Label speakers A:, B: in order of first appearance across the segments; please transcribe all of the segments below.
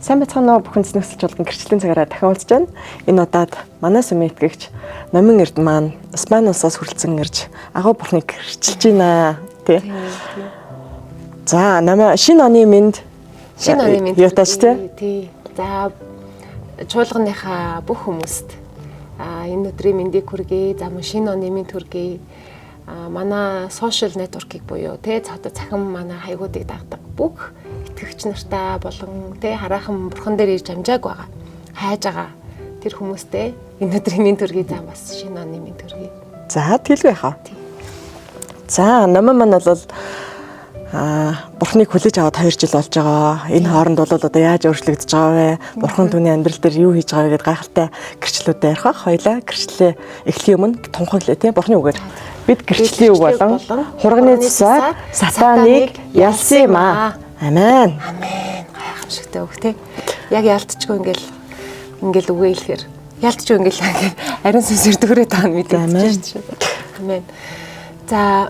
A: Сайн бацхан нөө бүхэн зэнэсэлж болгон гэрчлэлийн цагаараа дахин уулзж байна. Энэ удаад манай сүмийн итгэгч Номин Эрд маань Испани улсаас хүрэлцэн ирж агуу бурхныг гэрчилж байна. Тий. За, намаа шинэ оны мэнд юутаач
B: тий. За, чуулганыхаа бүх хүмүүст энэ өдрийн мэндийг хүргэе. За, шинэ оны мэнд хүргэе. Манай сошиал нэтворкийг буюу тий цахим манай хаягуудыг дагдаг бүх итгэгч нартай болон тий хараахан бурхан дээр ирж амжааг байгаа. Хайж байгаа тэр хүмүүстэй энэ өдрийн мэнд хүргэе. За, бас шинэ оны мэнд хүргэе.
A: За, тэлгүй хаа. За, намаа маань бол бурхныг хүлээж аваад 2 жил болж байгаа. Энэ хооронд бол одоо яаж өөрчлөгдөж байгаа вэ? Бурхан түүний амьдрал дээр юу хийж байгаа вэ гэдээ гайхалтай гэрчлэлүүд ярих ба. Хоёлаа гэрчлэлээ эхлэхийн өмнө тунхаглая тий бурхны үгээр. Бид гэрчлэлийн үг болон хурганы цусаар сатаныг ялсан юм аа. Амен.
B: Амен. Гайхамшигтай үг тий. Яг ялтчгүй ингээл үгээ хэлэхээр ялтчгүй ингээл ариун сүнсээр дөрөө таана мэдээж шүү. Амен. За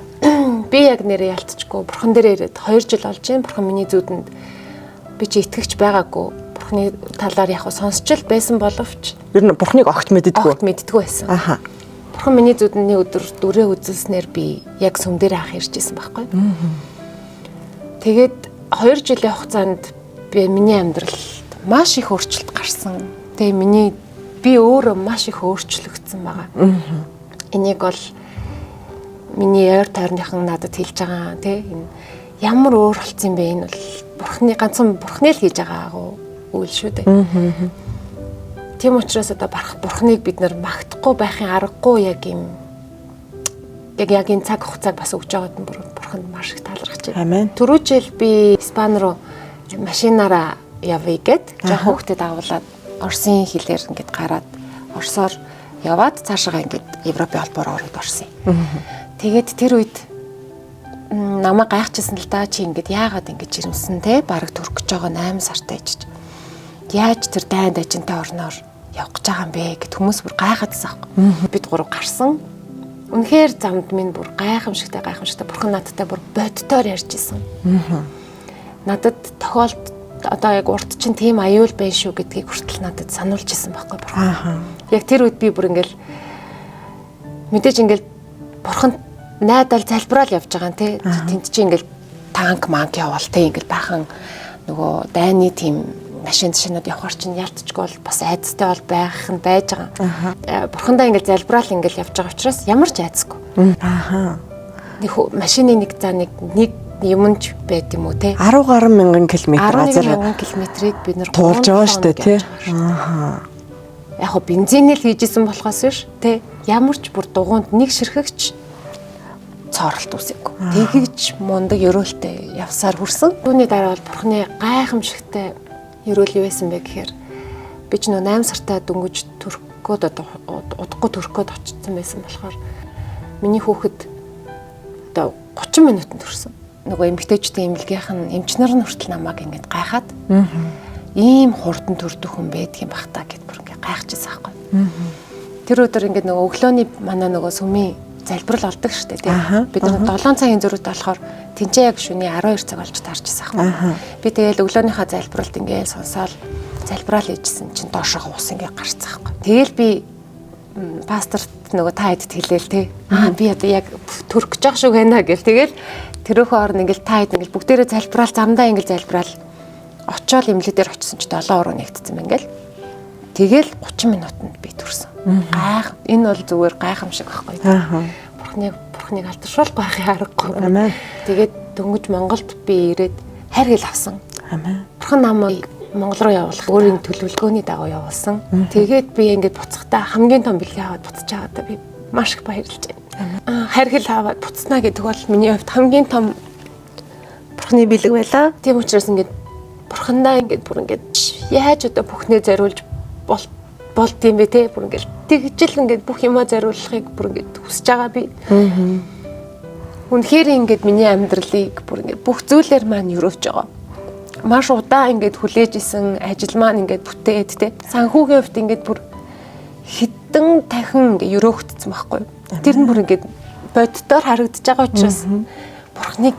B: би яг нэрээ ялтчгүй бурхан дээр ирээд 2 жил болж байна. Бурхан миний зүудэнд би чи итгэгч байгаагүй. Бурханы талаар яг сонсчл байсан боловч
A: ер нь бурхныг огт мэддэггүй
B: байсан. Аха. Бурхан миний зүудний өдөр дүрээ үзэлснээр би яг сүм дээр анх ирж исэн байхгүй. Тэгээд 2 жилийн хугацаанд миний амьдралд маш их өөрчлөлт гарсан. Тэгээ би өөрөө маш их өөрчлөгдсөн байгаа. Энийг бол миний ойр тойрныхан надад хэлж байгаа тий энэ ямар өөр болсон юм бэ, энэ бол бурхны ганцхан бурхны л хийж байгаа үйл шүү дээ. Тийм учраас одоо бурхныг бид нар магтахгүй байхын аргагүй яг энэ цаг хугацааг бас өгж байгаад нь бурханд маш их талархаж байна. Түрүү жил би Испани руу машинаараа явъя гэд жоохон хүүхдэд агуулад Оросын хэлээр ингээд гараад Оросоор яваад цаашаа ингээд Европын холбоор ороод орсон юм. Тэгээд тэр үед намайг гайхчихсан л да, чи ингээд яагаад ингэж жирэмсэн те бараг төрөх гэж байгаа 8 сартай ижиж. Яаж тэр дайнд ажинтай орноор явах гэж байгаа юм бэ гэд хүмүүс бүр гайхаадсан. Бид 3 гарсан. Үнэхээр замд минь бүр гайхамшигтай бурхан надтай бүр боддоор ярьж исэн. Надад тохиолд одоо яг урд чинь тийм аюул байна шүү гэдгийг хүртэл надад сануулж исэн байхгүй бурхан. Яг тэр үед би бүр ингээл мэдээж ингээл бурхан найдал залбираал явж байгаа тий. Тэнд чи ингээл танк явал тий ингээл бахан нөгөө дайны тийм машин шинод явахар чинь ялтчгүй бол бас айцтай бол байх нь байж байгаа. Бурхандаа ингээл залбираал ингээл явж байгаа учраас ямар ч айцгүй. Нэг машины нэг юмч байт юм уу те
A: 10 гаруй мянган километр газар
B: 10 километрийг бид нэр
A: туулж байгаа шүү дээ тий.
B: Яг хоо бензинэл хийжсэн болохоос биш те ямар ч бүр дугуунд нэг ширхэгч цооролт үсэйг. Тэгэж мундаг өрөөлтэй явсаар хүрсэн. Түүний дараа бол бурхны гайхамшигтай өрөөл юу байсан бэ гэхээр би ч нөө 8 сартай дөнгөж төрөхөд удахгүй төрөхөд очсон байсан болохоор миний хүүхэд одоо 30 минутанд төрсөн. Нөгөө эмгтээчтэй эмнэлгийнх нь эмчнэр нь хүртэл намайг ингэж гайхаад ийм хурдан төрдөх хүн байдгийн бах та гэд бүр ингэ гайхчихсан байхгүй. Тэр өдөр ингэ нөгөө өглөөний манай нөгөө сүмийн залбирал олдог штэ тий. Бид нар 7 цагийн зөрүүтэй болохоор тэнцээ яг шөнийн 12 цаг болж таарчсан байхгүй. Би тэгэл өглөөнийхөө залбиралд ингэ сонсоод залбираал хийжсэн чинь доошоо уус ингэ гарцсан байхгүй. Тэгэл би пасторт нөгөө та хэдд хэлээл тий. Би одоо яг төрөх гэж байгаа шүү гэнэ гэл тэгэл тэрөөхөө орн ингээл та хэд ингээл бүгдээрээ залбираал замдаа ингээл залбираал очиол имлэг дээр очисон ч 7 уруу нэгтсэн юм ингээл тэгэл 30 минутанд би төрсөн. Энэ бол зүгээр гайхамшиг байхгүй. Бурхныг алдаршуулах байхын аргагүй. Тэгээд дөнгөж Монголд би ирээд хайр хэл авсан. Бурхан намайг Монгол руу явуулах өөрийн төлөвлөгөөний дагуу явуулсан. Тэгээд би ингээд буцахтаа хамгийн том бэлгээ аваад буцаж аваад би маш их баярлж байна. Хайр хэл аваад буцснаа гэдэг бол миний хувьд хамгийн том бурхны бэлэг байлаа. Тийм учраас ингээд бурхандаа ингээд бүр ингээд яаж одоо бүхнээ зориулж болд юм бэ те бүр ингээд тэгжил ингээд бүх юмаа зориулахыг бүр ингээд хүсэж байгаа би. Үнэхээр ингээд миний амьдралыг бүр ингээд бүх зүйлээр маань өрөөж байгаа. Маш удаан ингээд хүлээж исэн ажил маань ингээд бүтээд те санхүүгийн хувьд ингээд бүр хитэн тахин ингээд өрөөгдсөн байхгүй. Тэр нь бүр ингээд боддоор харагдаж байгаа учраас бурхныг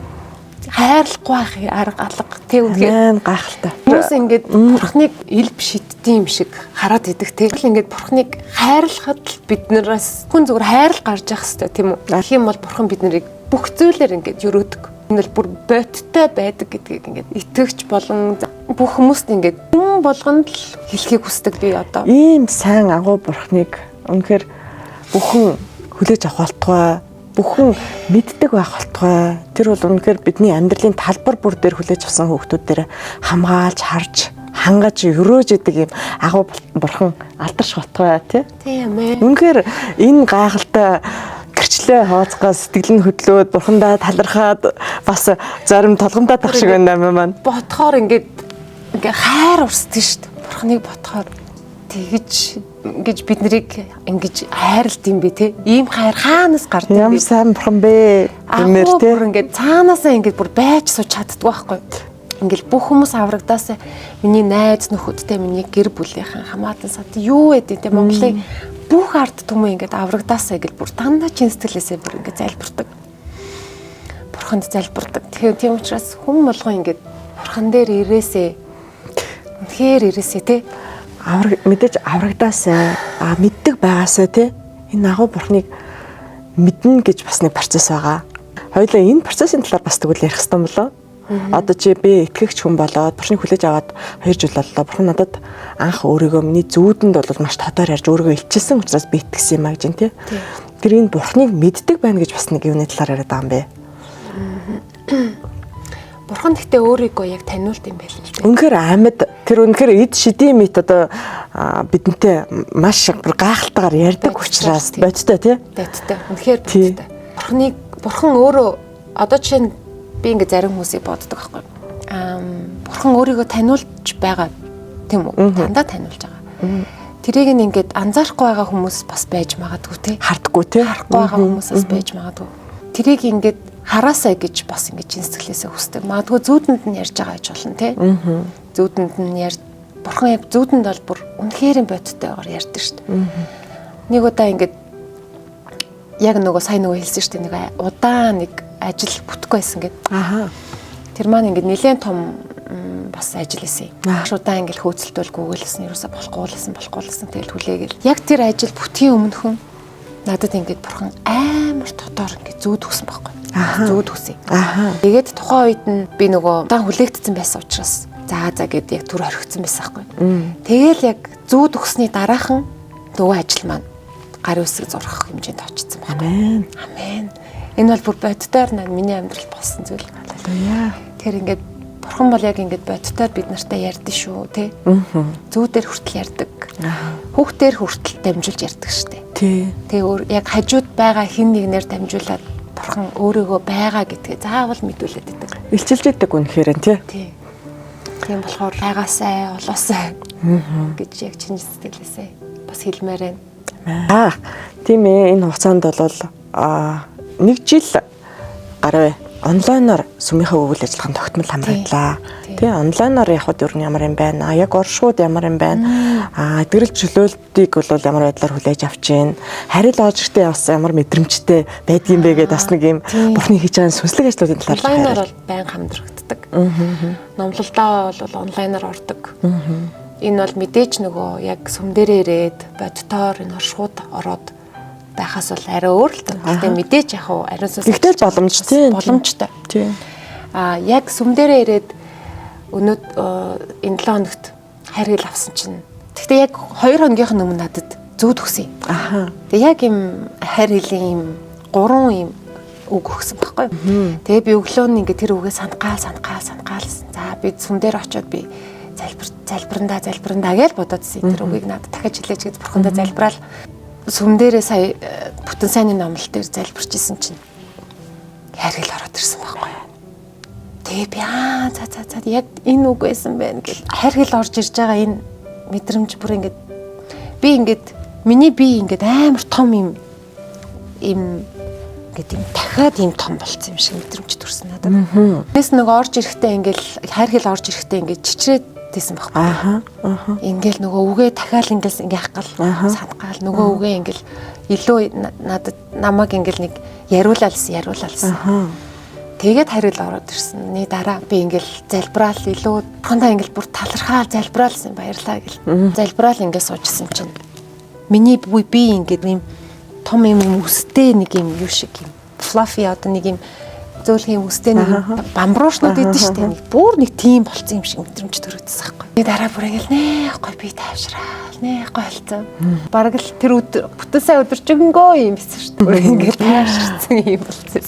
B: хайрлахгүй байх арга алга тий үнэхээр
A: Мэн гайхалтай.
B: хүмүүс ингээд бурхныг элб шиддэм шиг хараад идэг тий. Ингээд бурхныг хайрлахад л биднээс хүн зүгээр хайрл гарч явах хэрэгтэй тийм үү? Тэгэх юм бол бурхан бид нарыг бүх зүйлээр ингээд өрөөдөг. Ингээл бүр бодтой байдаг гэдгийг ингээд итгэгч болон бүх хүмүүст ингээд хүн болгонд л хэлхийг хүсдэг би одоо.
A: Ийм сайн агуу бурхныг үнэхээр бүхэн хүлээж авах болтугай, бүхэн мэддэг байх болтугай. Тэр бол үнэхээр бидний амьдралын талбар бүр дээр хүлээж авсан хүүхдүүд дээр хамгаалж, харж, хангаж, өрөөж идэг юм агуу бурхан алдарш болтугай тий.
B: Тийм ээ.
A: Үнэхээр энэ гайхалтай гэрчлээ хооцгоо сэтгэл нь хөдлөөд бурхандаа талархаад бас зарим толгомдоо тах шиг байна маань.
B: Ботхоор ингээд хайр урсдаг шүү дээ. Бурхныг ботхоор тэгж ингэж бид нарыг ингэж хайрлт юм бэ те. Ийм хайр хаанаас гардаг
A: юм бэ? Ямар сайн бурхан бэ? Гэмээр те.
B: Бүр ингээд цаанаасаа ингээд бүр байж сууж чаддаг байхгүй. Ингээл бүх хүмүүс аврагдаасаа миний найз нөхөдтэй миний гэр бүлийнхэн хамаатан сад юу гэдэг те Монголын бүх ард түмэн ингээд аврагдаасаа гэл бүр дандаа чин сэтгэлээсээ бүр ингээд залбирдаг. Бурханд залбирдаг. Тэгэхээр тийм учраас хүн болгоо ингээд бурхан дээр ирээсээ. Үнэхээр ирээсээ те.
A: Мэдээж аврагдаасаа мэддэг байгаасаа те. Энэ агуу бурхныг мэднэ гэж бас нэг процесс байгаа. Хоёулаа энэ процессын талаар бас тэгвэл ярих хэрэгтэй болоо. Одоо чи би итгэгч хүн болоод бурхныг хүлээж аваад 2 жил боллоо. Бурхан надад анх өөрийгөө миний зүүдэнд бол маш тодор ярьж өөрийгөө илчилсэн учраас би итгэсэн юм а гэж юм тий. Тэр энэ бурхныг мэддэг байна гэж бас нэг юуны талаар яриад байгаа юм бэ.
B: Бурхан гэхдээ өөрийгөө яг таниулт юм байл л дээ.
A: Үнэхээр амьд тэр үнэхээр эд шидийн мэд одоо бидэнтэй маш бүр гайхалтайгаар ярьдаг учраас бодтой тий.
B: Бодтой. Үнэхээр бодтой. Бурхан өөрөө одоо жишээ нь би ингээ зарим хүмүүсийг боддог байхгүй. Бурхан өөрийгөө таниулж байгаа тийм үү? Дандаа таниулж байгаа. Тэрийг ингээд анзаарахгүй байгаа хүмүүс бас байж магадгүй тий.
A: Хардггүй тий.
B: Харахгүй байгаа хүмүүс бас байж магадгүй. Тэрийг ингээд хараасаа гэж бас ингээд чин сэтгэлээсээ хүсдэг. Магадгүй зүүдэнд нь ярьж байгаа гэж болно тий. Зүүдэнд нь бурхан яг зүүдэнд бол бүр үнэхээр бодтойгоор ярьдаг шүү дээ. Нэг удаа ингээд яг нөгөө сайн нөгөө хэлсэн шүү дээ. Нэг удаан нэг ажил бүтэхгүй байсан гэд. Тэр маань ингээд нэлээд том бас ажил хийсэн. Маш удаан ингээд хөөцөлтөл гүгэлсэн, ерөөсө болохгүйсэн тэгэл хүлээгээл. Яг тэр ажил бүтгэхийн өмнөхөн надад ингээд бурхан амар дотоор ингээд зүүд өгсөн байхгүй. Зүүд өгсөн. Тэгээд тухайн үед нь би нөгөө удаан хүлээгдсэн байсан учраас за гэд яг түр орхигдсон байсан байхгүй. Тэгэл яг зүүд өгсөний дараахан нөгөө ажил маань гар үсэг зурах хэмжээнд очсон байна. Амен. Энэ бол бүр бодтойр миний амьдрал болсон зүйл.
A: Халелуя.
B: Тэр ингээд бурхан бол яг ингээд бодтойр бид нартай ярьдэн шүү, тий. Зүүдээр хүртэл ярьдаг. Хүүхдээр хүртэл дамжуулж ярьдаг штэ.
A: Тий.
B: Тэгээ яг хажууд байгаа хин нэгнээр дамжуулаад бурхан өөрийгөө байгаа гэдгээ заавал мэдүүлээд идэг.
A: Илчилж идэг үнэхээр нь тий.
B: Тий. Тийм болохоор байгаасай, олоосай гэж яг чин сэтгэлээсээ бас хэлмээр байна.
A: Тийм ээ, энэ хугацаанд бол 1 жил гарав онлайнаар сүмийнхээ үйл ажиллагаанд тогтмол хамраадлаа. Тий, онлайнаар явахд юу ямар юм байна? Яг оршууд ямар юм байна? Эдгэрэл чөлөөлтийг бол ямар байдлаар хүлээж авч гин? Харил оожигтэй явсан ямар мэдрэмжтэй байдгийм бэ гэдээ бас нэг юм бурхны хийж байгаа сүнслэг ажлуудын талаар
B: онлайнаар бол байнга хамдрагддаг. Номлолдоо бол онлайнаар ордог. Энэ бол мэдээж нөгөө яг сүм дээрээ ирээд бодтоор энэ оршууд ороод байхаас бол арай өөр л тоо. Гэтэ мэдээж яг ариун сүнс
A: тэгтэл боломжтой.
B: Тийм. Яг сүм дээрээ ирээд өнөөд энэ 7 хоногт хайргал авсан чинь. Гэтэ яг 2 хоногийнх өмнө надад зүүд өгсөн. Тэгээ яг юм хайр хэлийн юм 3 юм үг өгсөн байхгүй. Тэгээ би өглөө нь ингээ тэр үгээ сангаалсан. За би сүм дээр очиод би залбирандаа гэж бодоодсэн. Тэр үгийг надад дахиж хэлээч гэж бурхандаа залбираал. Сүм дээрээ сая бүтэн сайнны номлол дээр залбирч исэн чинь хайргал ороод ирсэн байхгүй. Тэгээ би за яг энэ үг байсан байна гэл хайргал орж ирж байгаа энэ мэдрэмж бүр ингээд би ингээд миний бие ингээд амар том юм ингээд юм дахиад юм том болцсон юм шиг мэдрэмж төрсөн надад. Тэс нөгөө орж ирэхдээ ингээд хайргал орж ирэхдээ ингээд чичрээд тэсэн байхгүй. Ингээл нөгөө үгээ дахиад ингээл ингээ хагал сангаал нөгөө үгээ ингээл илүү надад намайг ингээл нэг яриулаалсан. Тэгээд хариул ороод ирсэн. Дараа би ингээл залбираал илүү бурхандаа ингээл бүр талархаал залбираалсан баярлаа гэл. Залбираал ингээд суужсэн чинь миний би ингээд юм том юм үстэй нэг юм юу шиг юм fluffy одоо нэг юм зөөлхөн үстэй нэг бамбруушнууд идэв шүү дээ. Бүр нэг тийм болцсон юм шиг мэдрэмж төрөгдсөн байхгүй. Би дараа бүр ингээл нээхгүй би таашраал нээхгүй болцсон. Бараг л тэр өдөр бүтэн сая өдөржингөө юм байсан шүү дээ. Ингээл таашрсан юм болцсон.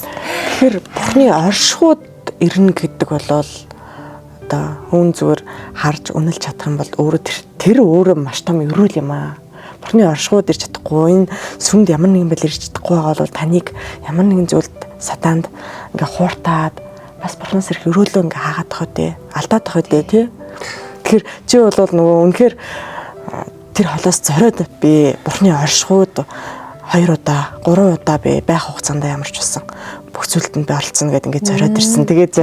A: Тэгэхээр бурхны оршихуд ирнэ гэдэг болол одоо хүн зүгээр харж үнэлж чадах юм бол өөрөө тэр өөрөө маш том өрөөл юм аа. Бурхны оршихуд ирж чадахгүй, энэ сүмд ямар нэгэн байл ирж чадахгүй байгаа бол таныг ямар нэгэн зүйлд сатаанд ингээ хууртаад бас бурхнаас ирэх өрөөлөө ингээ хаагаад тахад тий, алдаад тахад тий. Тэгэхээр чи бол нөгөө үнэхээр тэр холоос зориод би бурхны оршихуд 2 удаа, 3 удаа би байх хугацаанд ямар ч болсон бүх зүйлд нь би оролцсон гэдэг ингээд зориод ирсэн. Тэгээд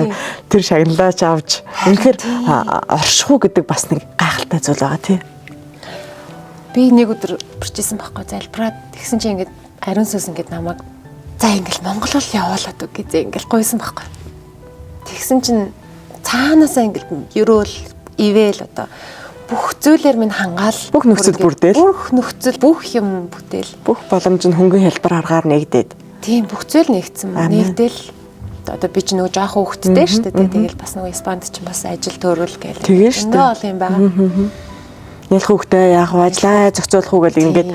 A: тэр шагналаач авч үнэхээр оршихуй гэдэг бас нэг гайхалтай зүйл байгаа тий.
B: Би нэг өдөр бирчээсэн байхгүй залбираад тэгсэн чинь ингээд ариун сүнс ингээд намайг за ингээл Монгол руу явуулаад үг гэж ингээл гойсон байхгүй. Тэгсэн чинь цаанаасаа ингээл ерөөл ивэл одоо бүх зүйлээр минь хангаал
A: бүх нөхцөл бүрдэл
B: бүх нөхцөл бүх юм бүтээл
A: бүх боломж нь хөнгөн хялбар аргаар нэгдээд
B: тийм бүх зүйл нэгдсэн нэгдэл одоо би ч нөгөө жоох хүүхэдтэй шүү дээ тэгэл бас нөгөө Испанд ч бас ажил төрөл гээл эндээ ол юм байгаа
A: нэлх хүүхдээ яг ажиллаа зохицуулах уу гэл ингээд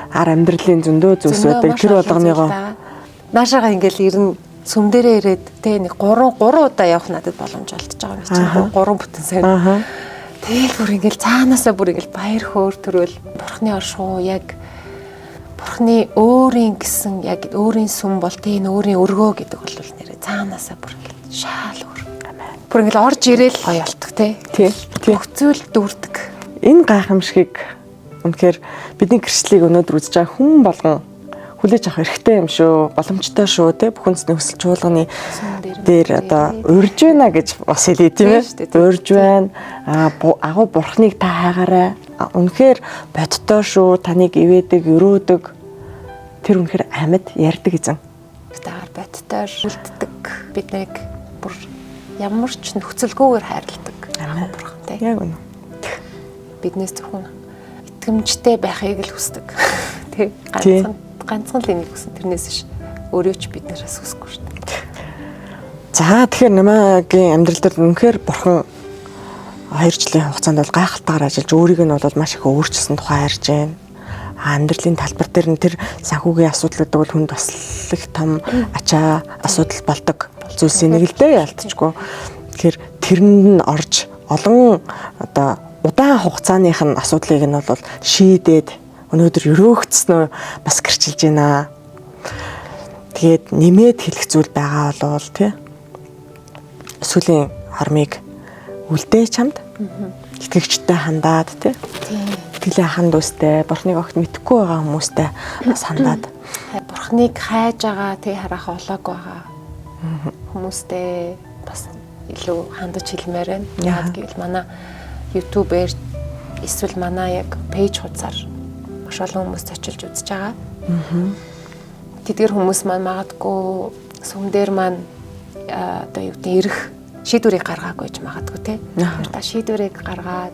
A: ар амьдралын зөндөө зүйлс байдаг тэр болгоныгоо
B: наашаага ингээл ирнэ сүм дээрээ ирээд тэ нэг 3 удаа явах надад боломж олдож байгаа юм чинь 3 бүтэн сайн тэгэл бүр ингээл цаанаасаа бүр ингээл баяр хөөр төрөөл бурхны оршихуй яг бурхны өөрийн гэсэн яг өөрийн сүм бол тийм өөрийн өргөө гэдэг бол нэрээ цаанаасаа бүр ингээл шаал өөр бүр ингээл орж ирээл гоё болтго тий бүх зүйл дүрдэг
A: энэ гайхамшигыг үнэхээр бидний гэрчлэлийг өнөөдөр үзэж байгаа хүн болгон хүлээж авах хэрэгтэй юм шүү. Боломжтой шүү те бүх үндэсний өсөлт чуулганы дээр одоо урьж байна гэж бас хэлээ тийм ээ. Урьж байна. Агуу бурхныг та хайгаарай. Үнэхээр бодтой шүү. Таныг ивэдэг, өрөөдөг. Тэр үнэхээр амьд ярьдаг эзэн.
B: Тагаар бодтой үлддэг. Биднийг бүр ямар ч нөхцөлгүйгээр хайрладаг. Агуу бурхан те.
A: Яг үнэ.
B: Биднээс зөвхөн итгэмжтэй байхыг л хүсдэг. Тэ ганцхан л энийг хүсэн тэрнээс биш өөрөө ч биднээс хүсэхгүй шүү дээ.
A: За тэгэхээр намаагийн амьдрал дээр үнэхээр бурхан 2 жилийн хугацаанд бол гайхалтайгаар ажиллаж өөрийг нь бол маш их өөрчилсөн тухай ярьж байна. Амьдралын талбар дээр нь тэр санхүүгийн асуудлууд бол хүнд бас их том ачаа асуудал болдог зүйлсийн нэг л дээ ялцчихгүй. Тэгэхээр тэрэнд нь орж олон одоо удаан хугацааных нь асуудлыг нь бол шийдээд өнөөдөр өрөөгдснөө бас гэрчилж байна. Тэгээд нэмээд хэлэх зүйл байгаа бол тий. Сүлийн хормыг үлдээ чамд. Итгэгчтэй хандаад тий. Итгэлээ ханд үстэй, бурхныг огт мэдхгүй байгаа хүмүүстэй бас хандаад.
B: Бурхныг хайж байгаа тий харах олоог байгаа. Хүмүүстэй бас илүү хандаж хэлмээр байна. Яг гэвэл манай YouTube-ээр эсвэл манай яг пэйж хуудасаар маш олон хүмүүс очилж үзэж байгаа. Тэдгэр хүмүүс маань магадгүй сүм дээр маань одоо юу гэдэг ирэх шийдвэрийг гаргаагүй ч магадгүй тий. Тэр та шийдвэрийг гаргаад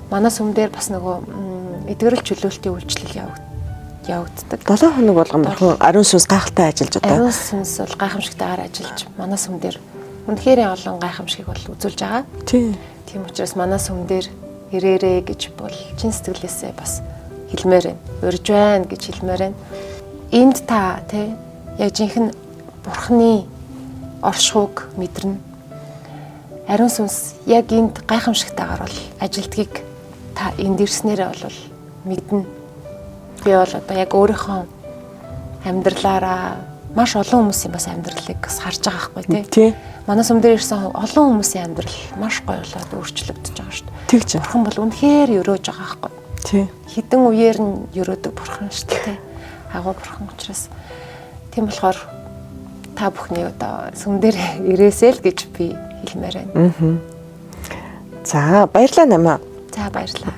B: манай сүм дээр бас нөгөө эдгэрэл чөлөөлтийн үйлчлэл явагддаг.
A: 7 хоног болгон бурхан ариун сүнс гайхалтай ажиллаж одоо.
B: Ариун сүнс бол гайхамшигтайгаар ажиллаж манай сүм дээр үнэхээр олон гайхамшиг бол үзүүлж байгаа. Тийм учраас манай сүм дээр ирээрээ гэж бол чин сэтгэлээсээ бас хэлмээр байна. Урьж байна гэж хэлмээр байна. Энд та тий яг жинхэнэ бурхны оршихуйг мэдэрнэ. Ариун сүнс яг энд гайхамшигтайгаар бол ажилдгийг та энд ирснээрээ бол мэднэ. Би бол одоо яг өөрийнхөө амьдралаараа маш олон хүмүүсийн бас амьдралыг бас харж байгаа байхгүй тий. Манай сүм дээр ирсэн олон хүмүүсийн амьдрал маш гоё болоод өөрчлөгдөж байгаа шүү дээ.
A: Тэгж
B: бурхан бол үнэхээр өрөөж байгаа байхгүй.
A: Тий.
B: Хідэн үеэр нь өрөөдөг бурхан шүү дээ. Агуу бурхан учраас тийм болохоор та бүхний одоо сүм дээр ирээсэй л гэж би хэлмээр байна.
A: За баярлалаа намаа.
B: За баярлалаа.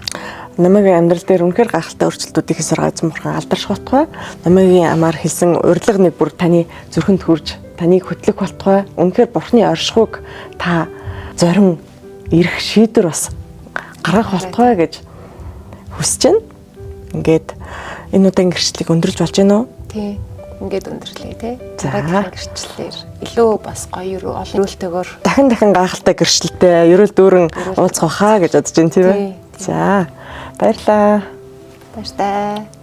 A: Намагийн амьдрал дээр үнэхээр гайхалтай өөрчлөлтүүдийг хийсэргаажсан бурхан алдарших утгаа намагийн амаар хэлсэн урилга нэг бүр таны зүрхэнд хүрж таныг хөтлөх болтугай. Үнэхээр бурхны оршихуйг та зорин ирэх шийдвэр бас гаргах болтугай гэж хүсэж байна. Ингээд энэ удаагийн гэрчлэлийг өндөрлж болж байна уу?
B: Тий. Ингээд өндөрлөе тий.
A: За.
B: Дараагийн гэрчлэлээр илүү бас гоё олон өрөөлтэйгээр
A: Дахин гайхалтай гэрчлэлтэй ерөөл дүүрэн уулзах хаа гэж бодож байна тийм ээ.
B: Тий.
A: За баярлаа.
B: баяртай.